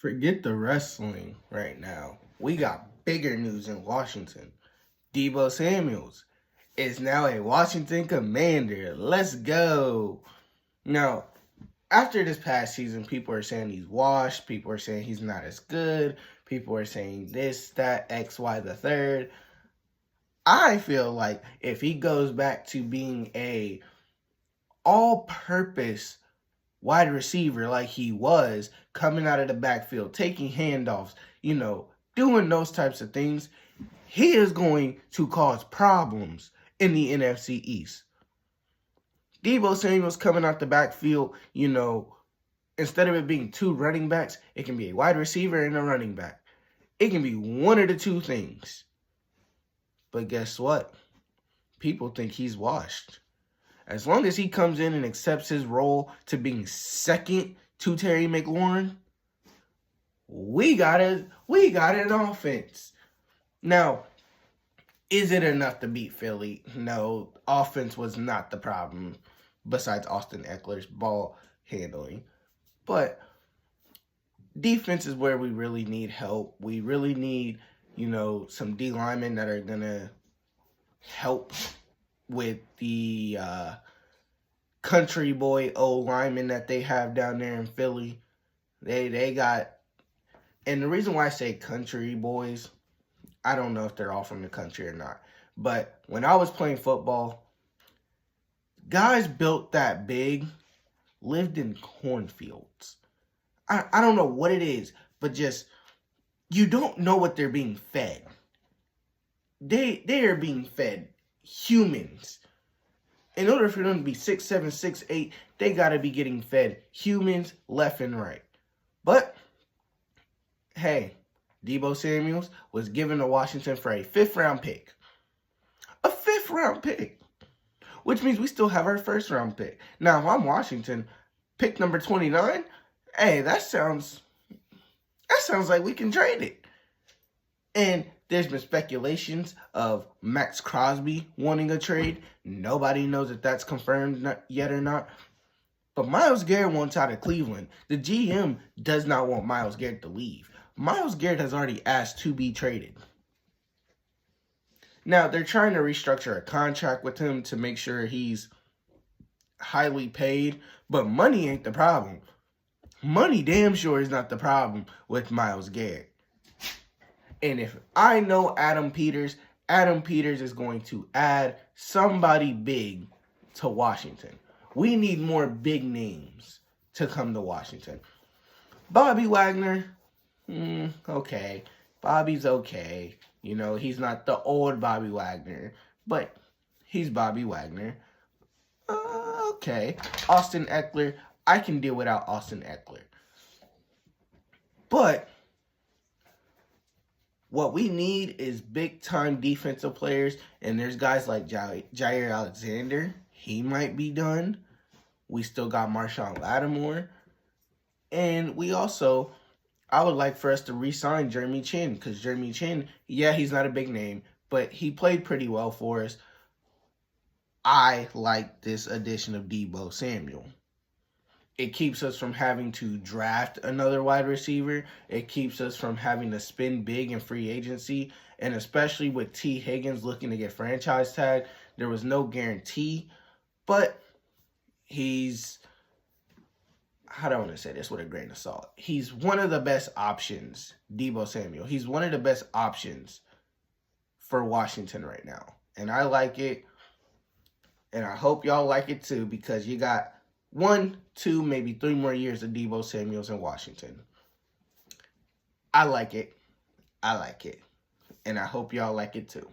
Forget the wrestling right now. We got bigger news in Washington. Deebo Samuels is now a Washington Commander. Let's go. Now, after this past season, people are saying he's washed. People are saying he's not as good. People are saying this, that, X, Y, the third. I feel like if he goes back to being a all-purpose wide receiver like he was, coming out of the backfield, taking handoffs, doing those types of things, he is going to cause problems in the NFC East. Deebo Samuel's coming out the backfield, instead of it being two running backs, it can be a wide receiver and a running back. It can be one of the two things. But guess what? People think he's washed. As long as he comes in and accepts his role to being second to Terry McLaurin, we got an offense. Now, is it enough to beat Philly? No, offense was not the problem, besides Austin Eckler's ball handling. But defense is where we really need help. We really need, some D linemen that are going to help with the country boy old linemen that they have down there in Philly. They got, and the reason why I say country boys, I don't know if they're all from the country or not, but when I was playing football, guys built that big lived in cornfields. I don't know what it is, but just, you don't know what they're being fed. They are being fed humans. In order for them to be 6'7", 6'8", they got to be getting fed humans left and right. But, hey, Deebo Samuels was given to Washington for a 5th-round pick. A 5th-round pick. Which means we still have our 1st-round pick. Now, if I'm Washington, pick number 29, hey, that sounds like we can trade it. And there's been speculations of Max Crosby wanting a trade. Nobody knows if that's confirmed yet or not. But Myles Garrett wants out of Cleveland. The GM does not want Myles Garrett to leave. Myles Garrett has already asked to be traded. Now, they're trying to restructure a contract with him to make sure he's highly paid. But money ain't the problem. Money damn sure is not the problem with Myles Garrett. And if I know Adam Peters is going to add somebody big to Washington. We need more big names to come to Washington. Bobby Wagner, okay. Bobby's okay. He's not the old Bobby Wagner, but he's Bobby Wagner. Okay. Austin Eckler, I can deal without Austin Eckler. But what we need is big-time defensive players, and there's guys like Jair Alexander. He might be done. We still got Marshawn Lattimore. And I would like for us to re-sign Jeremy Chinn, because Jeremy Chinn, yeah, he's not a big name, but he played pretty well for us. I like this addition of Deebo Samuel. It keeps us from having to draft another wide receiver. It keeps us from having to spend big in free agency. And especially with T. Higgins looking to get franchise tagged, there was no guarantee. But how do I want to say this with a grain of salt? He's one of the best options, Deebo Samuel. He's one of the best options for Washington right now. And I like it. And I hope y'all like it too, because you got 1, 2, maybe 3 more years of Deebo Samuels in Washington. I like it. And I hope y'all like it too.